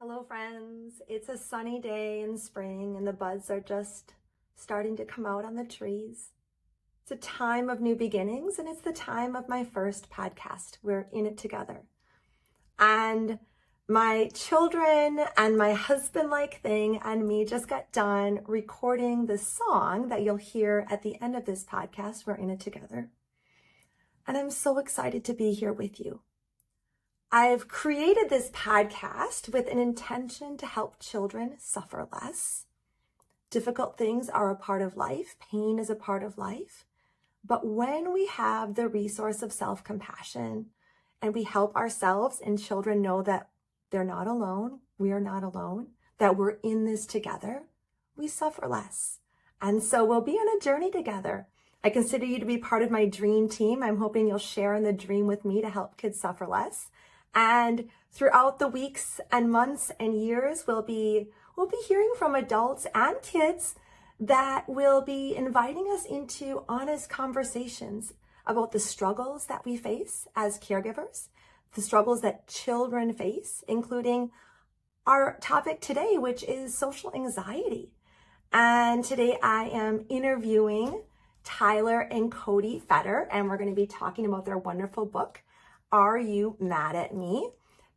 Hello, friends. It's a sunny day in spring, and the buds are just starting to come out on the trees. It's a time of new beginnings, and it's the time of my first podcast. We're in it together. And my children and my husband-like thing and me just got done recording the song that you'll hear at the end of this podcast. We're in it together. And I'm so excited to be here with you. I've created this podcast with an intention to help children suffer less. Difficult things are a part of life. Pain is a part of life. But when we have the resource of self-compassion and we help ourselves and children know that they're not alone, we are not alone, that we're in this together, we suffer less. And so we'll be on a journey together. I consider you to be part of my dream team. I'm hoping you'll share in the dream with me to help kids suffer less. And throughout the weeks and months and years, we'll be hearing from adults and kids that will be inviting us into honest conversations about the struggles that we face as caregivers, the struggles that children face, including our topic today, which is social anxiety. And today I am interviewing Tyler and Cody Feder, and we're going to be talking about their wonderful book, Are You Mad at Me?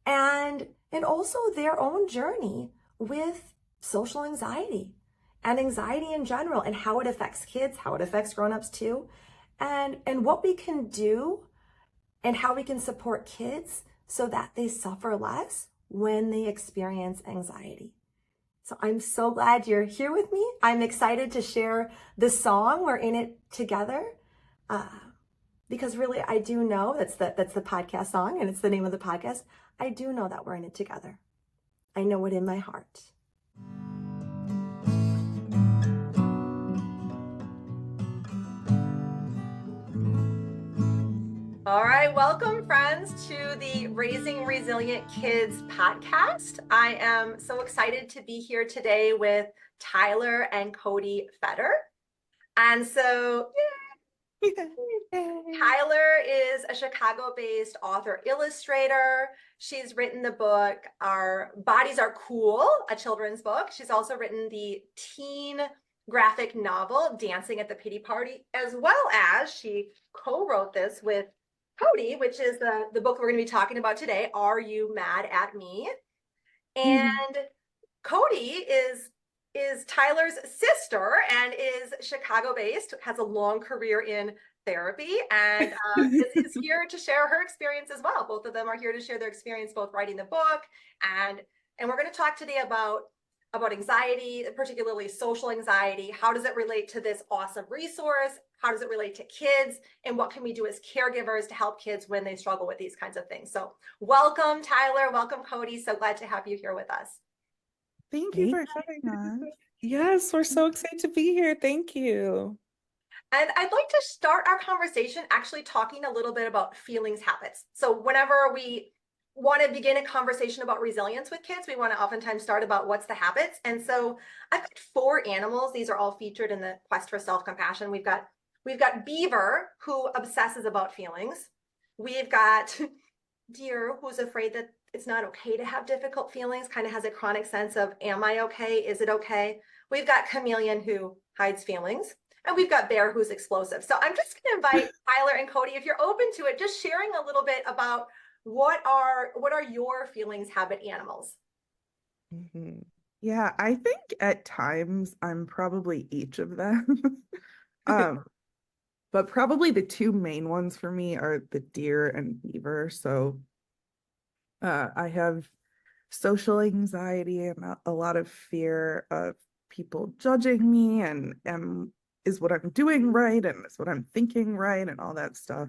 And also their own journey with social anxiety and anxiety in general, and how it affects kids, how it affects grown-ups too, and what we can do and how we can support kids so that they suffer less when they experience anxiety. So I'm so glad you're here with me. I'm excited to share the song. We're in it together. Because really, I do know that's the podcast song, and it's the name of the podcast. I do know that we're in it together. I know it in my heart. All right, welcome friends to the Raising Resilient Kids podcast. I am so excited to be here today with Tyler and Cody Feder. And so, Tyler is a Chicago-based author illustrator. She's written the book Our Bodies Are Cool, a children's book. She's also written the teen graphic novel Dancing at the Pity Party, as well as she co-wrote this with Cody, which is the book we're going to be talking about today, Are You Mad at Me? And Cody is Tyler's sister and is Chicago-based, has a long career in therapy, and is here to share her experience as well. Both of them are here to share their experience, both writing the book and we're going to talk today about anxiety, particularly social anxiety. How does it relate to this awesome resource? How does it relate to kids? And what can we do as caregivers to help kids when they struggle with these kinds of things? So welcome, Tyler. Welcome, Cody. So glad to have you here with us. Thank you for having us. Yes, we're so excited to be here. Thank you. And I'd like to start our conversation actually talking a little bit about feelings habits. So whenever we want to begin a conversation about resilience with kids, we want to oftentimes start about what's the habits. And so I've got 4 animals. These are all featured in the Quest for Self-Compassion. We've got Beaver, who obsesses about feelings. We've got Deer, who's afraid that it's not okay to have difficult feelings, kind of has a chronic sense of, am I okay? Is it okay? We've got Chameleon, who hides feelings. And we've got Bear, who's explosive. So I'm just going to invite Tyler and Cody, if you're open to it, just sharing a little bit about what are your feelings habit animals? Yeah, I think at times I'm probably each of them. But probably the 2 main ones for me are the deer and beaver. So I have social anxiety and a lot of fear of people judging me and is what I'm doing right and is what I'm thinking right and all that stuff.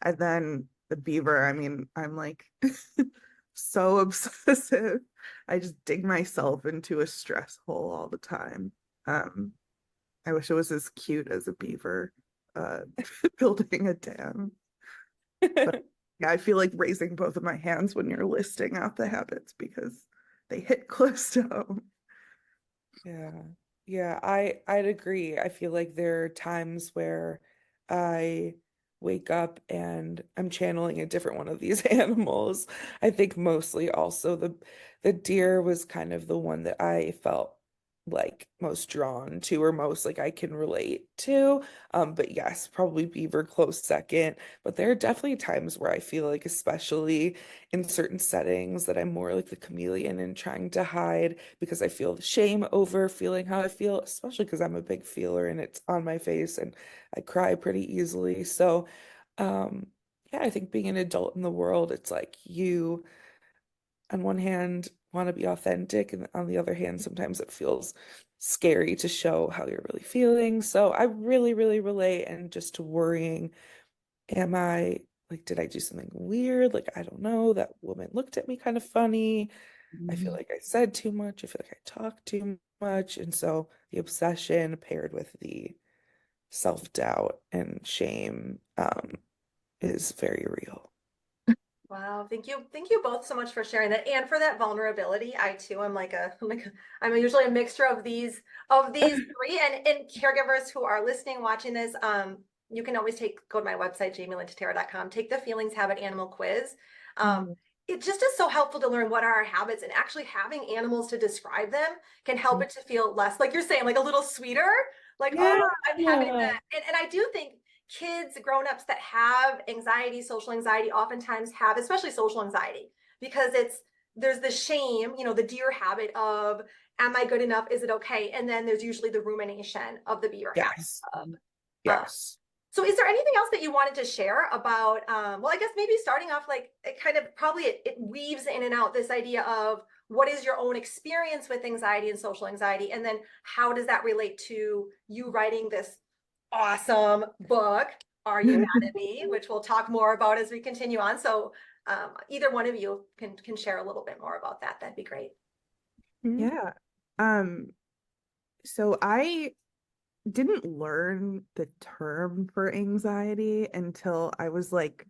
And then the beaver, I mean, I'm like so obsessive. I just dig myself into a stress hole all the time. I wish it was as cute as a beaver building a dam. But yeah, I feel like raising both of my hands when you're listing out the habits because they hit close to home. Yeah, I'd agree. I feel like there are times where I wake up and I'm channeling a different one of these animals. I think mostly also the deer was kind of the one that I felt like most drawn to or most like I can relate to. But yes, probably beaver close second. But there are definitely times where I feel like, especially in certain settings, that I'm more like the chameleon and trying to hide because I feel shame over feeling how I feel, especially because I'm a big feeler and it's on my face and I cry pretty easily. So, um, yeah, I think being an adult in the world, it's like you, on one hand, want to be authentic, and on the other hand, sometimes it feels scary to show how you're really feeling. So I really, really relate and just to worrying, am I like, did I do something weird? Like, I don't know. That woman looked at me kind of funny. I feel like I said too much. I feel like I talked too much. And so the obsession paired with the self-doubt and shame is very real. Wow, thank you. Thank you both so much for sharing that and for that vulnerability. I too am I'm usually a mixture of these three and caregivers who are listening, watching this. You can always go to my website, jamielintatera.com, take the feelings habit animal quiz. Mm. It just is so helpful to learn what are our habits, and actually having animals to describe them can help it to feel less, like you're saying, like a little sweeter. Like, oh, Yeah. I'm having that. And I do think kids, grown-ups that have anxiety, social anxiety, oftentimes have, especially social anxiety, because there's the shame, the deer habit of, am I good enough? Is it okay? And then there's usually the rumination of the beaver habit Yes. of, uh, Yes. so is there anything else that you wanted to share about, well, I guess maybe starting off, like, it kind of probably it weaves in and out this idea of what is your own experience with anxiety and social anxiety, and then how does that relate to you writing this awesome book, Are You Mad at Me, which we'll talk more about as we continue on. So either one of you can share a little bit more about that. That'd be great. Yeah. Um, so I didn't learn the term for anxiety until I was like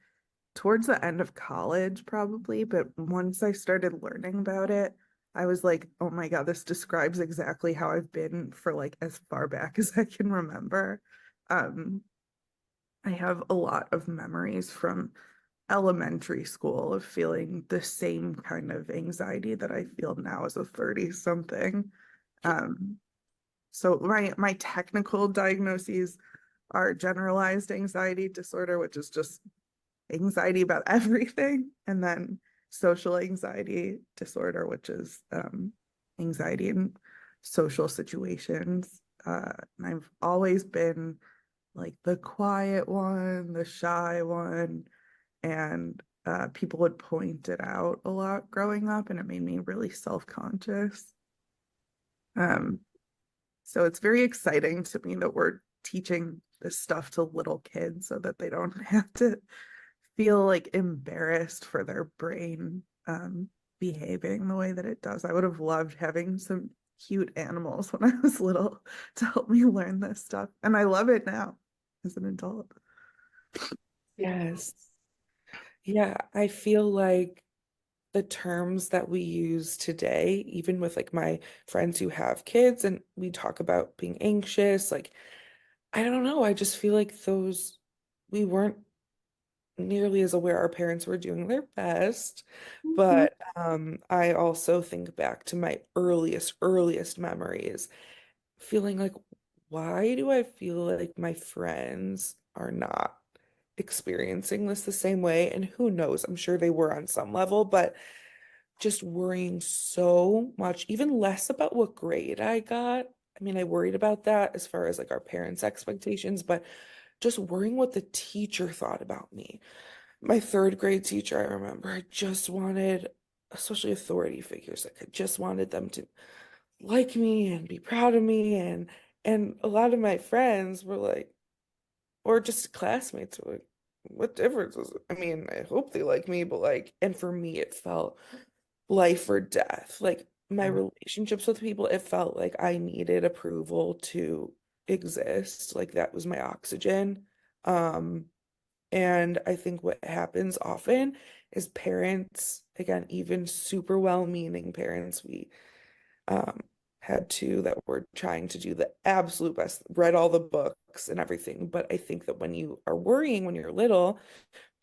towards the end of college, probably. But once I started learning about it, I was like, oh my God, this describes exactly how I've been for like as far back as I can remember. Um, I have a lot of memories from elementary school of feeling the same kind of anxiety that I feel now as a 30 something. Um, so my technical diagnoses are generalized anxiety disorder, which is just anxiety about everything, and then social anxiety disorder, which is anxiety in social situations. And I've always been like the quiet one, the shy one, and people would point it out a lot growing up, and it made me really self-conscious. Um, so it's very exciting to me that we're teaching this stuff to little kids so that they don't have to feel like embarrassed for their brain behaving the way that it does. I would have loved having some cute animals when I was little to help me learn this stuff. And I love it now as an adult. Beautiful. Yes. Yeah, I feel like the terms that we use today, even with like my friends who have kids and we talk about being anxious, like I don't know, I just feel like those we weren't nearly as aware our parents were doing their best. Mhm. But I also think back to my earliest memories, feeling like, why do I feel like my friends are not experiencing this the same way? And who knows, I'm sure they were on some level, but just worrying so much, even less about what grade I got. I mean, I worried about that as far as like our parents' expectations, but just worrying what the teacher thought about me. My third grade teacher, I remember, I just wanted, especially authority figures, like I just wanted them to like me and be proud of me. And a lot of my friends were like, or just classmates were like, what difference is it? I mean, I hope they like me, but like, and for me, it felt life or death. Like my relationships with people, it felt like I needed approval to exist. Like that was my oxygen. Um, and I think what happens often is parents, again, even super well-meaning parents, we um, had two that were trying to do the absolute best, read all the books and everything. But I think that when you are worrying when you're little,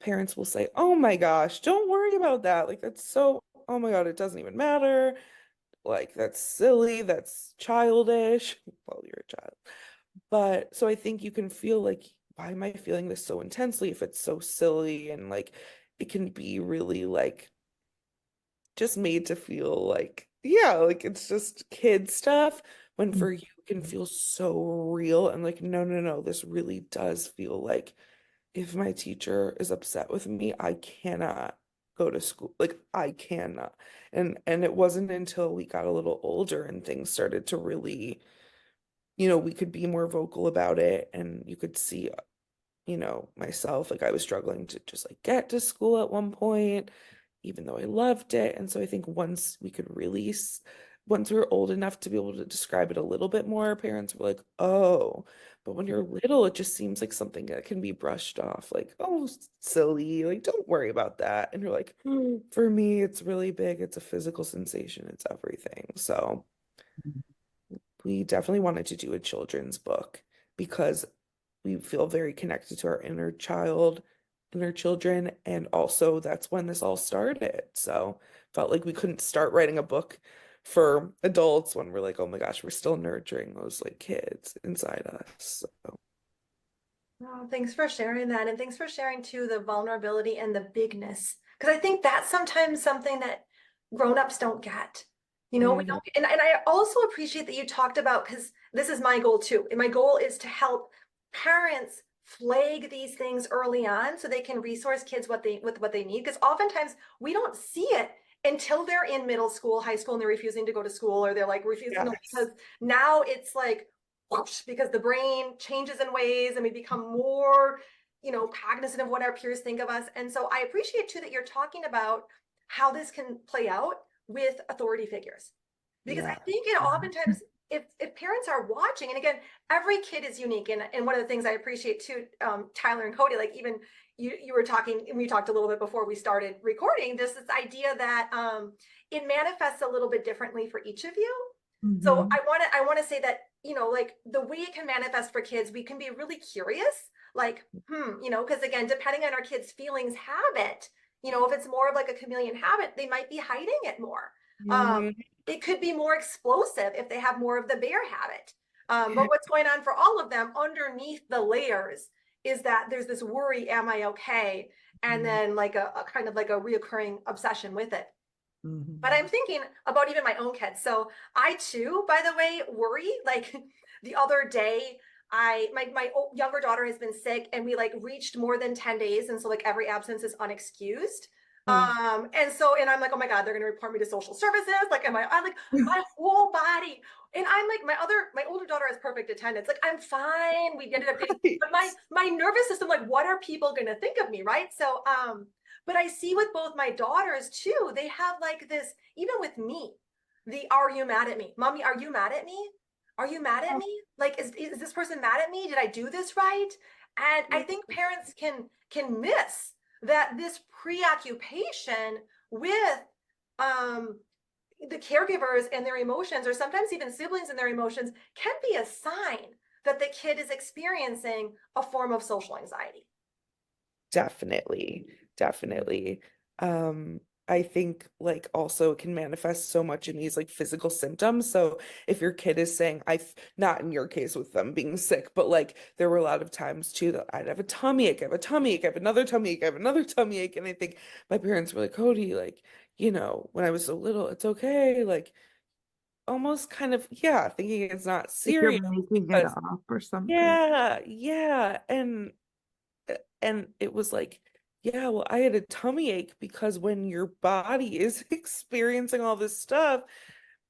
parents will say, "Oh my gosh, don't worry about that. Like that's so, oh my God, it doesn't even matter. Like that's silly, that's childish." Well, you're a child. But so I think you can feel like, why am I feeling this so intensely if it's so silly? And like it can be really like just made to feel like, yeah, like it's just kid stuff, when for you it can feel so real and like, no, no, no, this really does feel like if my teacher is upset with me, I cannot go to school. Like I cannot. And it wasn't until we got a little older and things started to really, we could be more vocal about it, and you could see, myself, like I was struggling to just like get to school at one point, even though I loved it. And so I think once we were old enough to be able to describe it a little bit more, parents were like, oh, but when you're little, it just seems like something that can be brushed off, like, oh, silly, like, don't worry about that. And you're like, for me, it's really big. It's a physical sensation. It's everything. So we definitely wanted to do a children's book because we feel very connected to our inner child, inner children, and also that's when this all started. So felt like we couldn't start writing a book for adults when we're like, oh my gosh, we're still nurturing those like kids inside us. So Oh, thanks for sharing that. And thanks for sharing too the vulnerability and the bigness. Because I think that's sometimes something that grown-ups don't get. We mhm. don't, and I also appreciate that you talked about, because this is my goal too. And my goal is to help parents flag these things early on so they can resource kids with what they need. Because oftentimes we don't see it until they're in middle school, high school, and they're refusing to go to school, or they're like refusing, because Yes. now it's like whoosh, because the brain changes in ways and we become more, cognizant of what our peers think of us. And so I appreciate too that you're talking about how this can play out with authority figures. Because I Yeah. think oftentimes if parents are watching, and again, every kid is unique. And one of the things I appreciate too, Tyler and Cody, like even you were talking, and we talked a little bit before we started recording, this idea that it manifests a little bit differently for each of you. So Mhm. I want to say that, like the way it can manifest for kids, we can be really curious, like, because again, depending on our kids' feelings habit, if it's more of like a chameleon habit, they might be hiding it more. Mhm. It could be more explosive if they have more of the bear habit. But what's going on for all of them underneath the layers is that there's this worry, am I okay? And then like a kind of like a reoccurring obsession with it. But Mhm. I'm thinking about even my own kids. So I too, by the way, worry. Like the other day, my younger daughter has been sick, and we like reached more than 10 days. And so like every absence is unexcused. Oh. And I'm like, oh my God, they're gonna report me to social services. Like, I like my whole body. And I'm like, my older daughter has perfect attendance. Like, I'm fine. We ended up getting, Right. but my nervous system, like, what are people gonna think of me? Right. So but I see with both my daughters too, they have like this, even with me, are you mad at me? Mommy, are you mad at me? Are you mad at me? Like, is this person mad at me? Did I do this right? And I think parents can miss that this preoccupation with um the caregivers and their emotions, or sometimes even siblings and their emotions, can be a sign that the kid is experiencing a form of social anxiety. Definitely, definitely. Um, I think like also it can manifest so much in these like physical symptoms. So if your kid is saying, not in your case with them being sick, but like there were a lot of times too that I'd have a tummy ache, I have a tummy ache, I have another tummy ache, I have another tummy ache. And I think my parents were like, Cody, like, when I was so little, it's okay. Like almost kind of, yeah, thinking it's not Like you're serious making it because, up or something. yeah, yeah. And it was like, yeah, well, I had a tummy ache because when your body is experiencing all this stuff,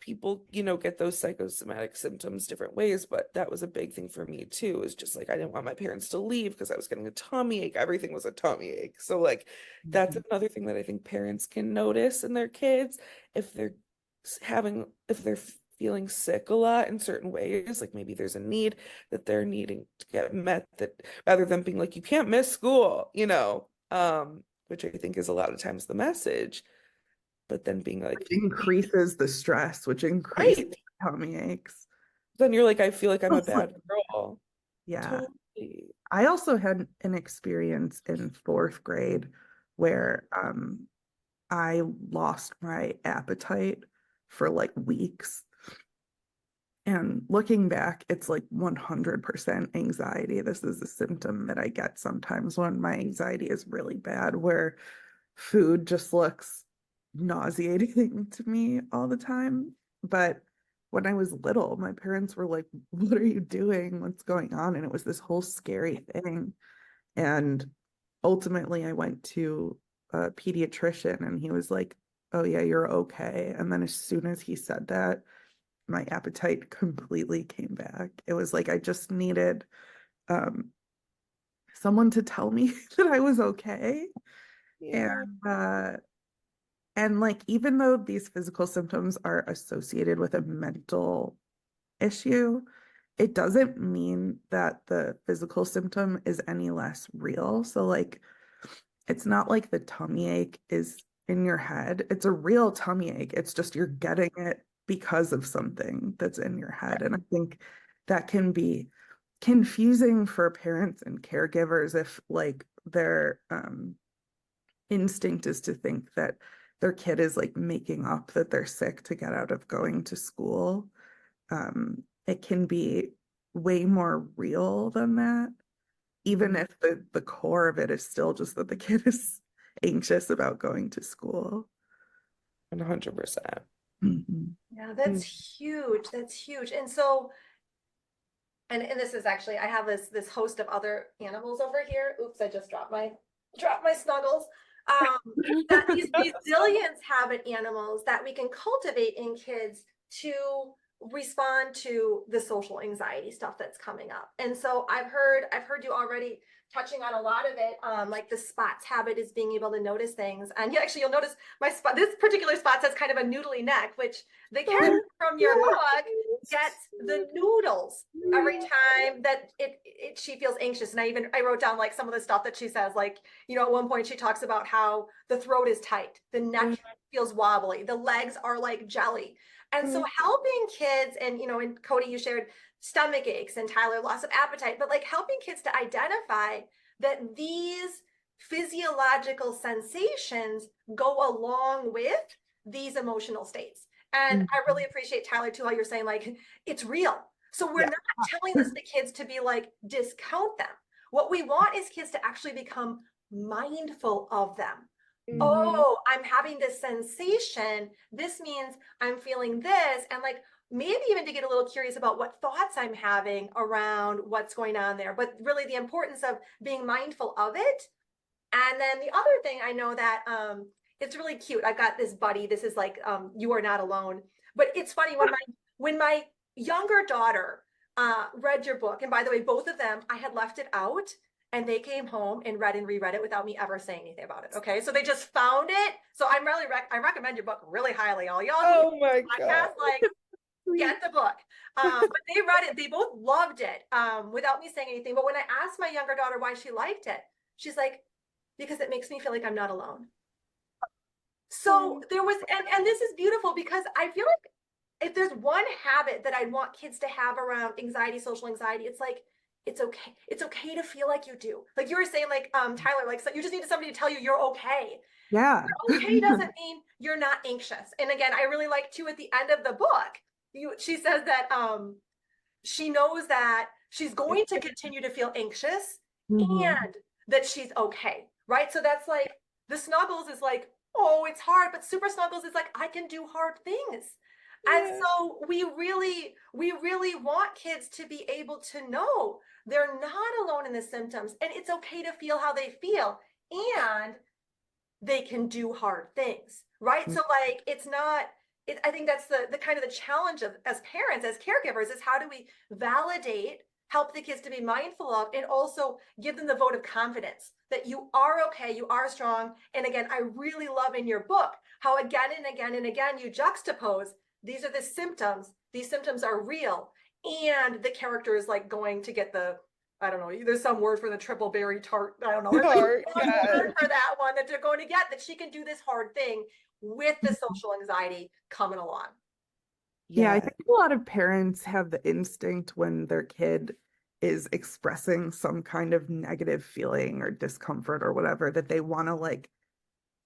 people, get those psychosomatic symptoms different ways. But that was a big thing for me too, is just like I didn't want my parents to leave because I was getting a tummy ache. Everything was a tummy ache. So like that's Mhm. another thing that I think parents can notice in their kids if if they're feeling sick a lot in certain ways, like maybe there's a need that they're needing to get met, that rather than being like, you can't miss school, which I think is a lot of times the message, but then being like, Which increases the stress, which increases Right. tummy aches. Then you're like, I feel like I'm a Also- bad girl. Yeah. Totally. I also had an experience in fourth grade where I lost my appetite for like weeks. And looking back, it's like 100% anxiety. This is a symptom that I get sometimes when my anxiety is really bad, where food just looks nauseating to me all the time. But when I was little, my parents were like, "What are you doing? What's going on?" And it was this whole scary thing. And ultimately, I went to a pediatrician and he was like, "Oh, yeah, you're okay." And then as soon as he said that, my appetite completely came back. It was like I just needed um, someone to tell me that I was okay. Yeah. And like even though these physical symptoms are associated with a mental issue, it doesn't mean that the physical symptom is any less real. So like it's not like the tummy ache is in your head. It's a real tummy ache. It's just you're getting it because of something that's in your head. And I think that can be confusing for parents and caregivers if like their instinct is to think that their kid is like making up that they're sick to get out of going to school. It can be way more real than that, even if the core of it is still just that the kid is anxious about going to school. 100%. Mhm. Yeah, that's huge. That's huge. And so, and this is actually, I have this host of other animals over here. Oops, I just dropped my snuggles. That these resilience habit animals that we can cultivate in kids to respond to the social anxiety stuff that's coming up. And so I've heard you already touching on a lot of it. Like the spots habit is being able to notice things. And you'll notice my spot, this particular spot has kind of a noodly neck, which the character from your book gets the noodles every time that she feels anxious. And I wrote down like some of the stuff that she says, like, at one point she talks about how the throat is tight, the neck feels wobbly, the legs are like jelly. And so helping kids, and and Cody, you shared stomach aches, and Tyler, loss of appetite, but like helping kids to identify that these physiological sensations go along with these emotional states. And I really appreciate, Tyler, too, how you're saying like it's real. So we're not telling this to kids to be like discount them. What we want is kids to actually become mindful of them. Oh, I'm having this sensation. This means I'm feeling this. And like maybe even to get a little curious about what thoughts I'm having around what's going on there. But really the importance of being mindful of it. And then the other thing I know that it's really cute. I've got this buddy. This is like You Are Not Alone. But it's funny when my younger daughter read your book, and by the way, both of them, I had left it out, and they came home and read and reread it without me ever saying anything about it. Okay, so they just found it. So I recommend your book really highly. All y'all Oh my God. like get the book. But they read it. They both loved it without me saying anything. But when I asked my younger daughter why she liked it, she's like, because it makes me feel like I'm not alone. So there was, and this is beautiful because I feel like if there's one habit that I'd want kids to have around anxiety, social anxiety, it's like, it's okay. It's okay to feel like you do. Like you were saying, like Tyler, like so you just need somebody to tell you you're okay. Yeah. You're okay doesn't mean you're not anxious. And again, I really like too at the end of the book, she says that she knows that she's going to continue to feel anxious and that she's okay, right? So that's like the snuggles is like, oh, it's hard, but super snuggles is like, I can do hard things. And so we really want kids to be able to know they're not alone in the symptoms, and it's okay to feel how they feel, and they can do hard things, right? So like it's not I think that's the kind of the challenge of as parents, as caregivers, is how do we validate, help the kids to be mindful of, and also give them the vote of confidence that you are okay, you are strong. And again, I really love in your book how again and again and again you juxtapose these are the symptoms, these symptoms are real, and the character is like going to get the, I don't know, there's some word for the triple berry tart. I don't know. There's like word for that one that they're going to get, that she can do this hard thing with the social anxiety coming along. Yeah, I Yeah. think a lot of parents have the instinct when their kid is expressing some kind of negative feeling or discomfort or whatever that they want to like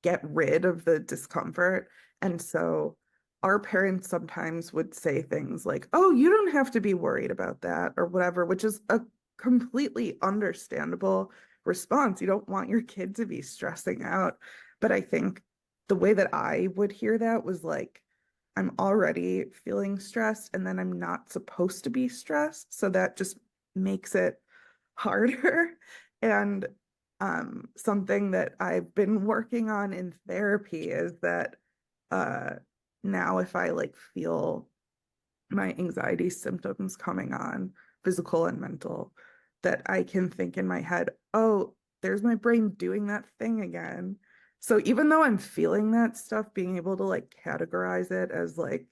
get rid of the discomfort. And so our parents sometimes would say things like, "Oh, you don't have to be worried about that," or whatever, which is a completely understandable response. You don't want your kid to be stressing out. But I think the way that I would hear that was like, I'm already feeling stressed, and then I'm not supposed to be stressed. So that just makes it harder. And something that I've been working on in therapy is that uh, now if I like feel my anxiety symptoms coming on, physical and mental, that I can think in my head, oh, there's my brain doing that thing again. So even though I'm feeling that stuff, being able to like categorize it as like,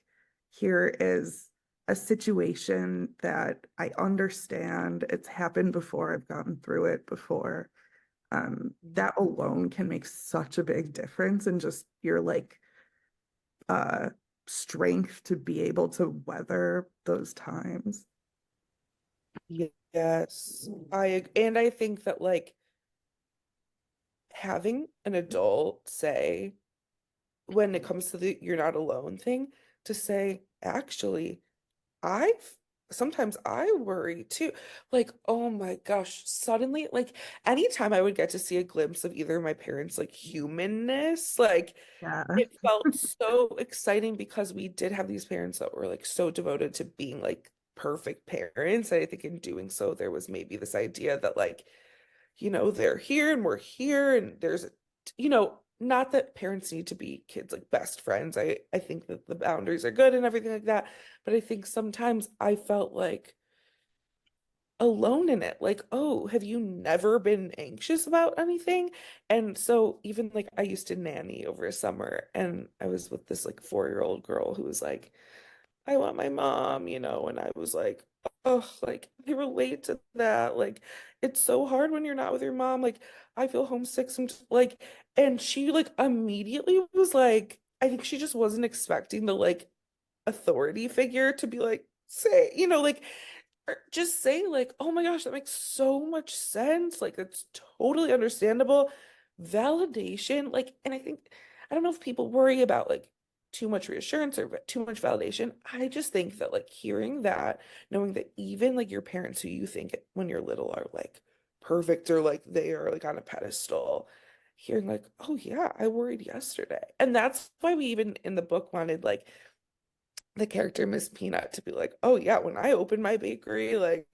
here is a situation that I understand, it's happened before, I've gotten through it before. That alone can make such a big difference in just your like uh strength to be able to weather those times. Yes. And I think that like having an adult say when it comes to the you're not alone thing, to say, actually, I've sometimes I worry too. Like, oh my gosh, suddenly, like anytime I would get to see a glimpse of either of my parents' like humanness, like Yeah. it felt so exciting because we did have these parents that were like so devoted to being like perfect parents. And I think in doing so, there was maybe this idea that like, they're here and we're here and not that parents need to be kids like best friends. I think that the boundaries are good and everything like that, but I think sometimes I felt like alone in it. Like, oh, have you never been anxious about anything? And so even like I used to nanny over a summer and I was with this like 4-year-old girl who was like, I want my mom, and I was like, oh, like I relate to that. Like, it's so hard when you're not with your mom. Like, I feel homesick sometimes. Like, and she like immediately was like, I think she just wasn't expecting the like authority figure to be like, say, like or just saying like, oh my gosh, that makes so much sense. Like, that's totally understandable. Validation, like, and I don't know if people worry about like too much reassurance or too much validation. I just think that like hearing that, knowing that even like your parents who you think when you're little are like perfect or like they are like on a pedestal, hearing like, oh yeah, I worried yesterday. And that's why we even in the book wanted like the character Miss Peanut to be like, oh yeah, when I opened my bakery, like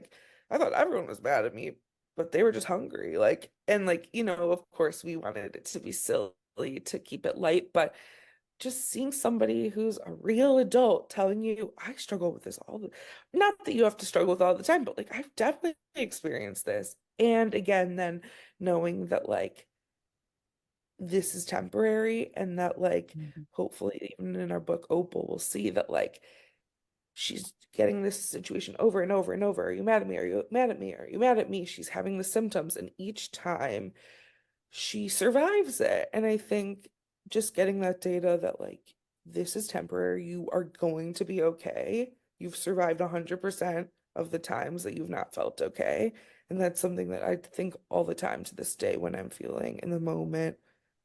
I thought everyone was mad at me, but they were just hungry. Like, and like, of course we wanted it to be silly to keep it light, but just seeing somebody who's a real adult telling you, I struggle with this all the, not that you have to struggle with all the time, but like I've definitely experienced this. And again, then knowing that like this is temporary and that like Mhm. hopefully even in our book Opal we'll see that like she's getting this situation over and over and over. Are you mad at me? Are you mad at me? Are you mad at me? She's having the symptoms, and each time she survives it. And I think just getting that data that, like, this is temporary, you are going to be okay. You've survived 100% of the times that you've not felt okay. And that's something that I think all the time to this day when I'm feeling in the moment,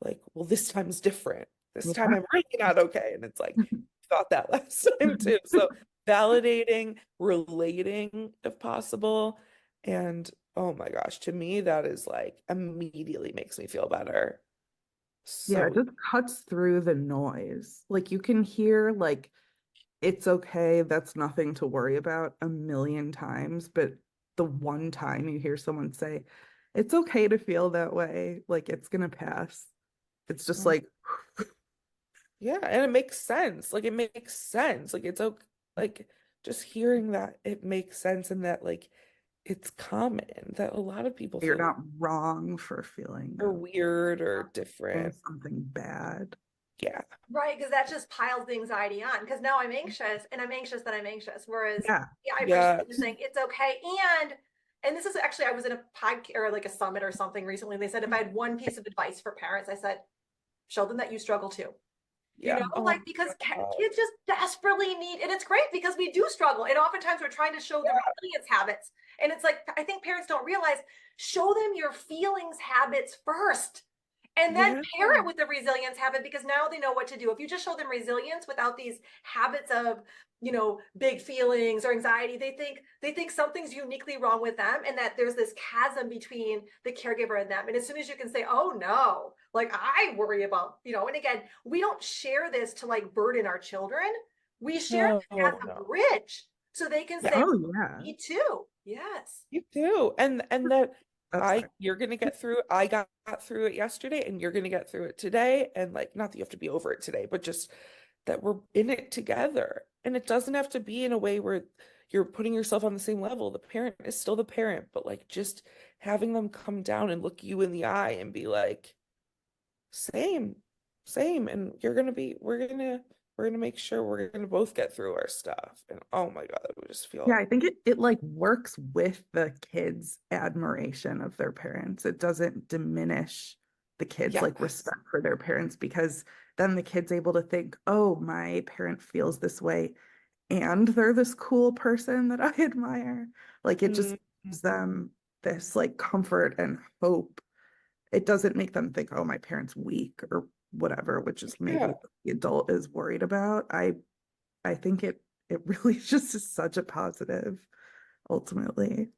like, well, this time is different. This time Yeah. I'm really not okay. And it's like, thought that last time too. So validating, relating if possible. And oh my gosh, to me, that is like immediately makes me feel better. Yeah, it So, just cuts through the noise. Like you can hear like it's okay, that's nothing to worry about a million times, but the one time you hear someone say, it's okay to feel that way, like it's gonna pass. It's just like, yeah, and it makes sense. Like, it makes sense. Like, it's okay. Like, just hearing that it makes sense and that, like, it's common that a lot of people you're feel like not wrong for feeling are that, weird or doing different. something bad. Yeah. Right, because that just piles the anxiety on. Because now I'm anxious, and I'm anxious that I'm anxious. Whereas, Yeah. yeah, I appreciate you Yes. saying it's okay. And this is actually, I was in a podcast or like a summit or something recently. And they said if I had one piece of advice for parents, I said, show them that you struggle too. You Yeah. know, Oh like my because God. kids just desperately need, and it's great because we do struggle. And oftentimes we're trying to show the resilience habits. And it's like, I think parents don't realize, show them your feelings habits first. And then Yeah. pair it with the resilience habit because now they know what to do. If you just show them resilience without these habits of, you know, big feelings or anxiety, they think something's uniquely wrong with them and that there's this chasm between the caregiver and them. And as soon as you can say, oh no, like I worry about, you know, and again, we don't share this to like burden our children. We share No, this as a no. bridge so they can Yeah. say, Oh yeah. me too. Yes. You do. And that That's fine. you're gonna get through it. I got through it yesterday and you're gonna get through it today. And like, not that you have to be over it today, but just that we're in it together. And it doesn't have to be in a way where you're putting yourself on the same level. The parent is still the parent, but like just having them come down and look you in the eye and be like, same, same. And we're gonna make sure we're gonna both get through our stuff. And oh my God, we just Yeah, feel I think it like works with the kids' admiration of their parents. It doesn't diminish the kids' like yes. respect for their parents because then the kid's able to think, oh, my parent feels this way and they're this cool person that I admire. Like it just Mm, gives them this like comfort and hope. It doesn't make them think, oh, my parent's weak or whatever, which is maybe yeah. what the adult is worried about. I think it really just is such a positive ultimately.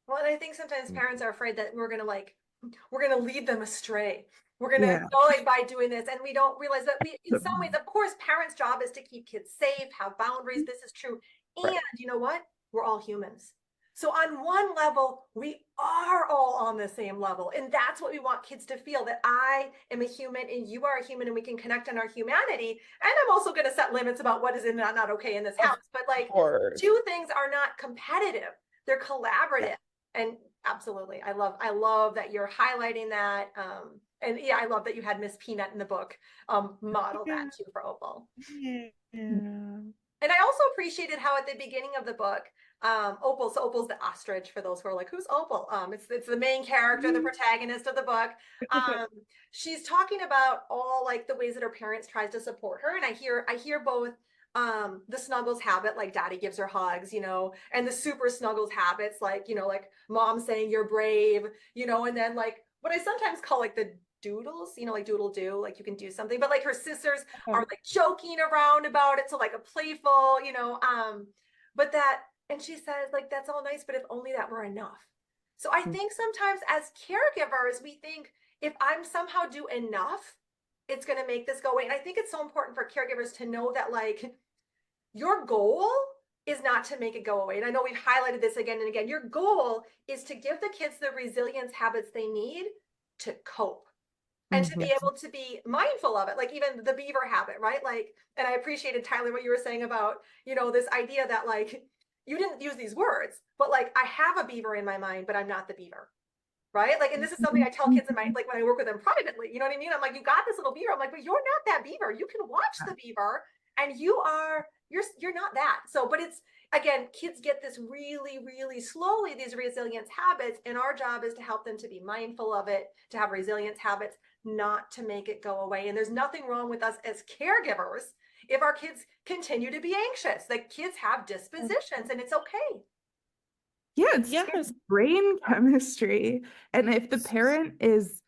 Well, and I think sometimes parents are afraid that we're gonna lead them astray. We're gonna, you Yeah. know, like by doing this, and we don't realize that we, in some ways, of course, parents' job is to keep kids safe, have boundaries. This is true, Right. and you know what? We're all humans. So on one level, we are all on the same level, and that's what we want kids to feel: that I am a human and you are a human, and we can connect on our humanity. And I'm also going to set limits about what is and not okay in this Of house. But like, course. two things are not competitive; they're Yeah. collaborative. And absolutely, I love that you're highlighting that. And yeah, I love that you had Miss Peanut in the book model that Yeah. too for Opal. Yeah. And I also appreciated how at the beginning of the book, Opal's the ostrich for those who are like, who's Opal? It's the main character, the protagonist of the book. Um, she's talking about all like the ways that her parents tries to support her, and I hear both the snuggles habit, like daddy gives her hugs, you know, and the super snuggles habits, like, you know, like mom saying you're brave, you know, and then like what I sometimes call like the doodles, you know, like doodle do, like you can do something, but like her sisters are like joking around about it. So like a playful, you know, but that, and she says like, that's all nice, but if only that were enough. So I think sometimes as caregivers, we think if I'm somehow do enough, it's going to make this go away. And I think it's so important for caregivers to know that like your goal is not to make it go away. And I know we've highlighted this again and again. Your goal is to give the kids the resilience habits they need to cope and to be Mhm. able to be mindful of it, like even the beaver habit, right? Like, and I appreciated, Tyler, what you were saying about, you know, this idea that like you didn't use these words, but like I have a beaver in my mind, but I'm not the beaver, right? Like, and this is something I tell kids in my, like when I work with them privately, you know what I mean? I'm like, you got this little beaver. I'm like, but you're not that beaver. You can watch the beaver and you're not that. So, but it's, again, kids get this really, really slowly, these resilience habits. And our job is to help them to be mindful of it, to have resilience habits, not to make it go away. And there's nothing wrong with us as caregivers if our kids continue to be anxious. Like kids have dispositions and it's okay. Yeah, it's Yes. brain chemistry. And if the parent is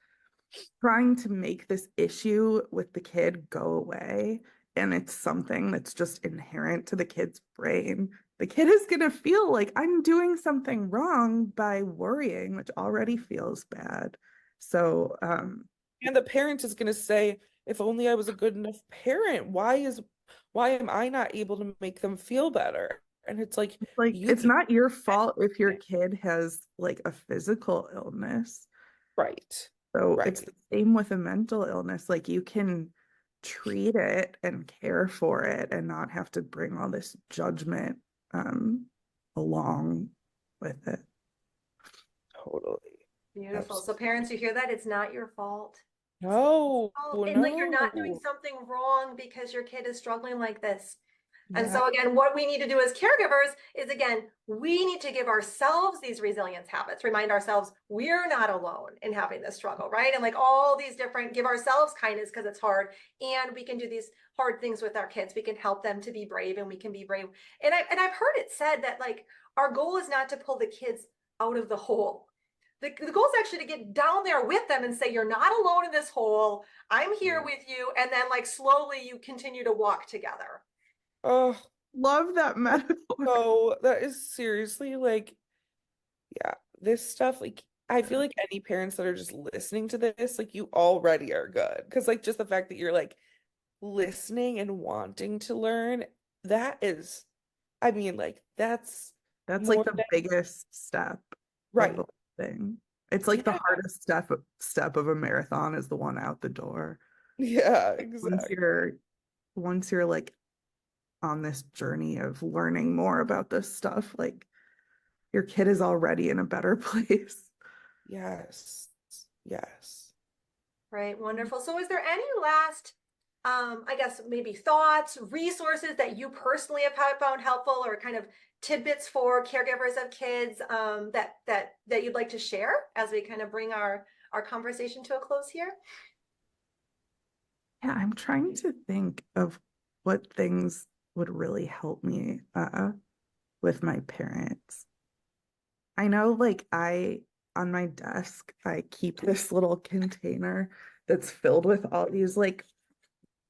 trying to make this issue with the kid go away, and it's something that's just inherent to the kid's brain, the kid is going to feel like I'm doing something wrong by worrying, which already feels bad. So, And the parent is going to say, if only I was a good enough parent, why am I not able to make them feel better? And it's like like you it's not your fault if your yeah, kid has like a physical illness. right. So it's Right. the same with a mental illness. Like you can treat it and care for it and not have to bring all this judgment um, along with it. Totally. Beautiful. So Absolutely. parents, you hear that? It's not your fault. It's not your No, fault. And like you're not doing no. something wrong because your kid is struggling like this. And Yeah. so again, what we need to do as caregivers is, again, we need to give ourselves these resilience habits, remind ourselves we're not alone in having this struggle, right? And like all these different, give ourselves kindness because it's hard, and we can do these hard things with our kids. We can help them to be brave, and we can be brave. And I've heard it said that like our goal is not to pull the kids out of the hole. The goal is actually to get down there with them and say, you're not alone in this hole. I'm here with you. And then like slowly you continue to walk together. Oh, Love that metaphor. so that is seriously like, yeah, this stuff, like, I feel like any parents that are just listening to this, like, you already are good. Because, like, just the fact that you're like listening and wanting to learn, that is, I mean, like, that's That's like more the than biggest step of right. the thing. It's like the Yeah. hardest step of a marathon is the one out the door. Yeah, Once exactly. you're like on this journey of learning more about this stuff, like your kid is already in a better place. Yes. Yes. Right. Wonderful. So is there any last, I guess maybe thoughts, resources that you personally have found helpful, or kind of tidbits for caregivers of kids, that you'd like to share as we kind of bring our conversation to a close here? Yeah, I'm trying to think of what things would really help me with my parents. I know, like, on my desk, I keep this little container that's filled with all these like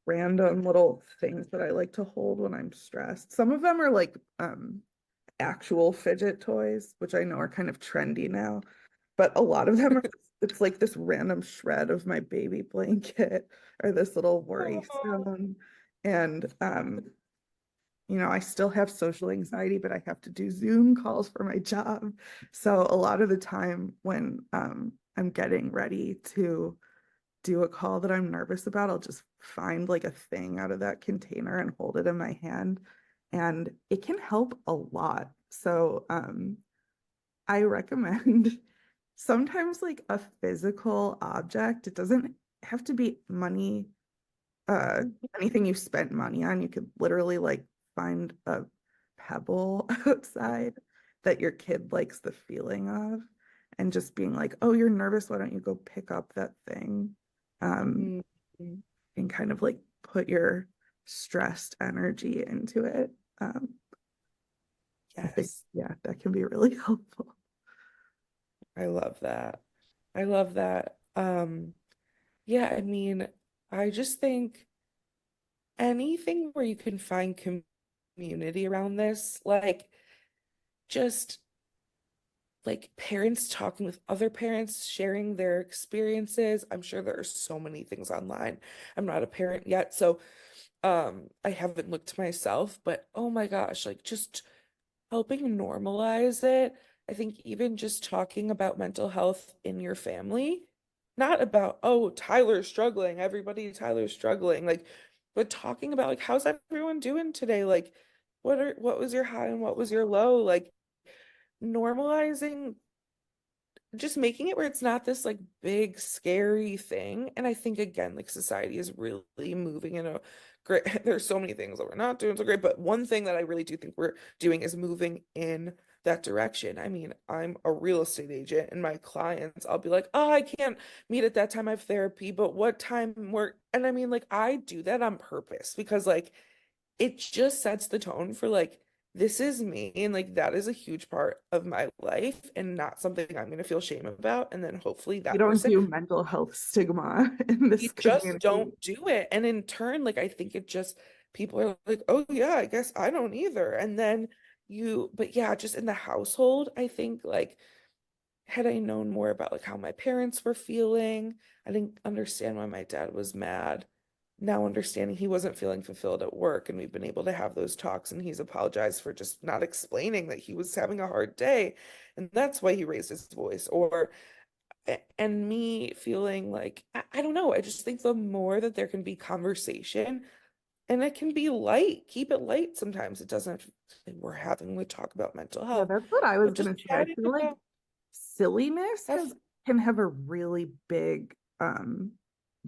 random little things that I like to hold when I'm stressed. Some of them are like actual fidget toys, which I know are kind of trendy now, but a lot of them are, it's like this random shred of my baby blanket or this little worry Oh, stone. And I still have social anxiety, but I have to do Zoom calls for my job. So a lot of the time when I'm getting ready to do a call that I'm nervous about, I'll just find like a thing out of that container and hold it in my hand. And it can help a lot. So I recommend sometimes like a physical object. It doesn't have to be money, anything you spent money on. You could literally like find a pebble outside that your kid likes the feeling of, and just being like, oh, you're nervous, why don't you go pick up that thing? mhm. And kind of like put your stressed energy into it. I think, Yes. yeah, that can be really helpful. I love that. I love that. Yeah, I mean, I just think anything where you can find community around this, like just like parents talking with other parents, sharing their experiences. I'm sure there are so many things online. I'm not a parent yet, so I haven't looked myself, but oh my gosh, like just helping normalize it. I think even just talking about mental health in your family, not about, oh, Tyler's struggling, everybody Tyler's struggling, like, but talking about like how's everyone doing today? Like, what was your high and what was your low? Like normalizing, just making it where it's not this like big scary thing. And I think again, like society is really moving in a great, there's so many things that we're not doing so great, but one thing that I really do think we're doing is moving in that direction. I mean, I'm a real estate agent, and my clients, I'll be like, oh, I can't meet at that time, I have therapy, but what time work? And I mean, like, I do that on purpose because like it just sets the tone for like this is me, and like that is a huge part of my life and not something I'm going to feel shame about, and then hopefully We that don't person, do mental health stigma in you this just don't community. do it, and in turn like I think it just, people are like, oh yeah, I guess I don't either, and then but yeah, just in the household, I think like had I known more about like how my parents were feeling, I didn't understand why my dad was mad. Now understanding he wasn't feeling fulfilled at work, and we've been able to have those talks, and he's apologized for just not explaining that he was having a hard day, and that's why he raised his voice. Or and me feeling like I don't know, I just think the more that there can be conversation, and it can be light, keep it light. Sometimes it doesn't have to, we're having to talk about mental Yeah, health, that's what I was but just gonna say. I chatting feel like about silliness have. can have a really big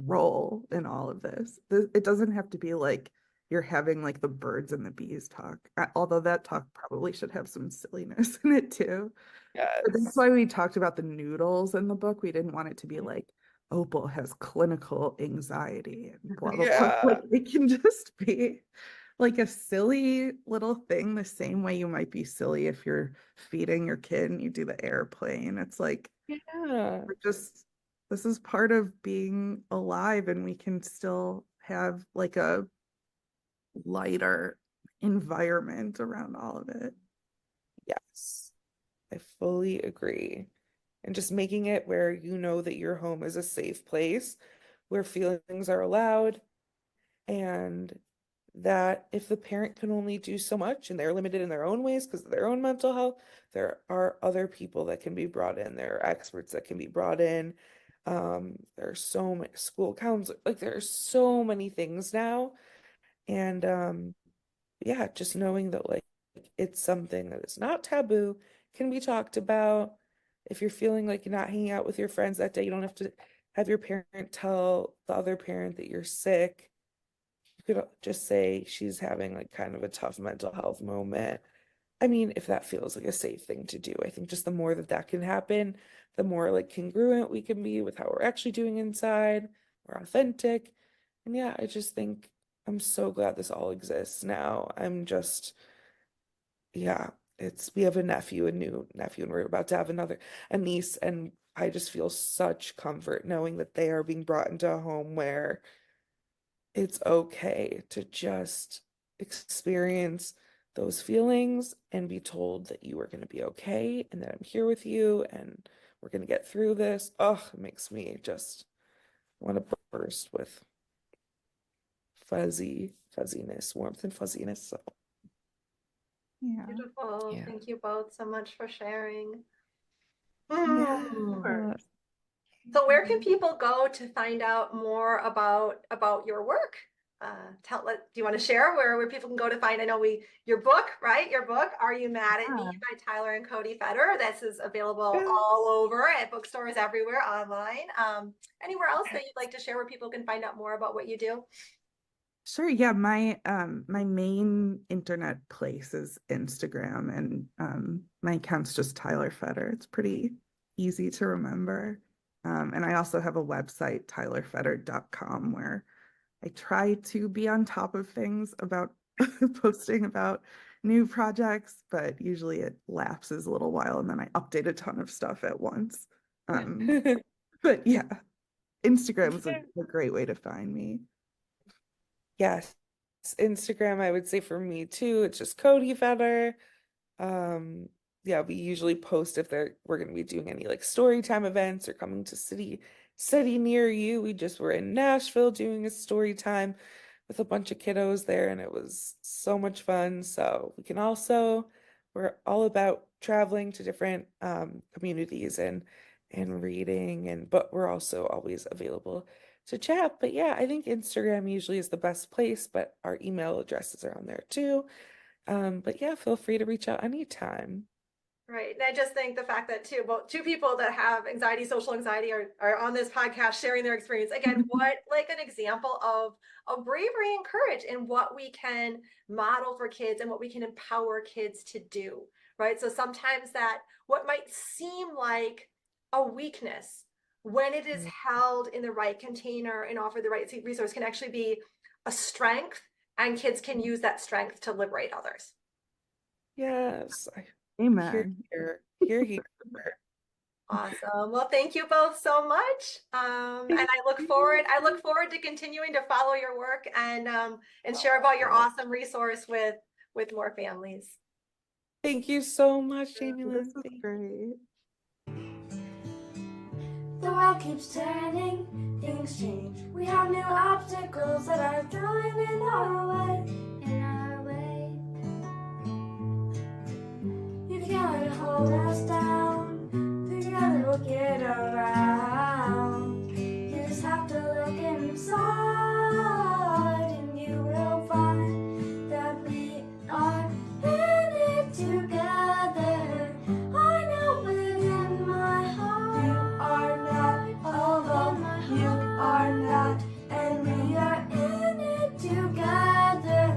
role in all of this. It doesn't have to be like you're having like the birds and the bees talk. Although that talk probably should have some silliness in it too. But that's Yes. why we talked about the noodles in the book. We didn't want it to be like Opal has clinical anxiety and blah blah blah. Yeah. Like it can just be like a silly little thing, the same way you might be silly if you're feeding your kid and you do the airplane. It's like Yeah. we're just this is part of being alive, and we can still have like a lighter environment around all of it. Yes. I fully agree. And just making it where you know that your home is a safe place where feelings are allowed, and that if the parent can only do so much and they're limited in their own ways because of their own mental health, there are other people that can be brought in. There are experts that can be brought in. There are so many school counselors, like there are so many things now. And yeah, just knowing that like it's something that is not taboo, can be talked about. If you're feeling like you're not hanging out with your friends that day, you don't have to have your parent tell the other parent that you're sick. You could just say she's having like kind of a tough mental health moment. I mean, if that feels like a safe thing to do, I think just the more that that can happen, the more like congruent we can be with how we're actually doing inside, more authentic. And yeah, I just think I'm so glad this all exists now. I'm just, yeah, we have a nephew, a new nephew, and we're about to have a niece, and I just feel such comfort knowing that they are being brought into a home where it's okay to just experience those feelings and be told that you are going to be okay and that I'm here with you and we're going to get through this. Oh, it makes me just want to burst with fuzziness, warmth and fuzziness. So, Yeah. Beautiful. yeah. Thank you both so much for sharing. Yeah. Hmm. So where can people go to find out more about your work? Do you want to share where people can go to find? I know your book, right? Your book, Are You Mad at Me Yeah. by Tyler and Cody Feder. This is available Yeah. all over at bookstores everywhere online. Anywhere else that you'd like to share where people can find out more about what you do? Sure. Yeah, my main internet place is Instagram, and my account's just Tyler Feder. It's pretty easy to remember. And I also have a website, tylerfeder.com, where I try to be on top of things about posting about new projects, but usually it lapses a little while and then I update a ton of stuff at once. But yeah, Instagram is a great way to find me. Yes. Instagram, I would say for me too, it's just Cody Feder. Yeah, we usually post if we're gonna be doing any like story time events or coming to city near you. We just were in Nashville doing a story time with a bunch of kiddos there, and it was so much fun. So we're all about traveling to different communities and reading, but we're also always available to chat. But yeah, I think Instagram usually is the best place, but our email addresses are on there too. But yeah, feel free to reach out anytime. Right. And I just think the fact that two people that have anxiety, social anxiety are on this podcast sharing their experience. Again, what like an example of bravery and courage and what we can model for kids and what we can empower kids to do. Right. So sometimes that what might seem like a weakness when it is held in the right container and offer the right resource can actually be a strength, and kids can use that strength to liberate others. Yes, Amen. here. Awesome. Well, thank you both so much. And I look forward to continuing to follow your work and share about your awesome resource with more families. Thank you so much, Jamie This Lynn. is great. The world keeps turning, things change. We have new obstacles that are thrown in our way. In our way. You can't hold us down. Together we'll get around. You just have to look inside, and you will find that we are in it together. I know within my heart you are not alone. You are not, and we are in it together.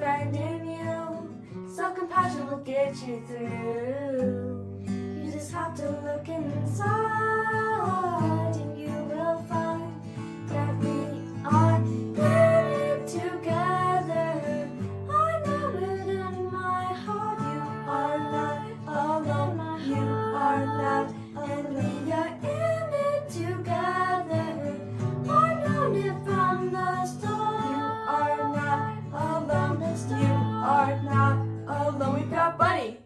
friend in you. Self-compassion will get you through. You just have to look inside, and you will find that we are in it together. I know it in my heart. You are not alone. You are not, and we are in it together. I've known it from the start. You are not alone. You are not alone. We've got Bunny.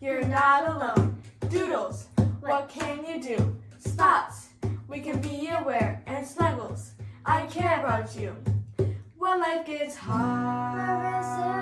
You're not alone. Doodles, what can you do? Spots, we can be aware. And Snuggles, I care about you. When life gets hard,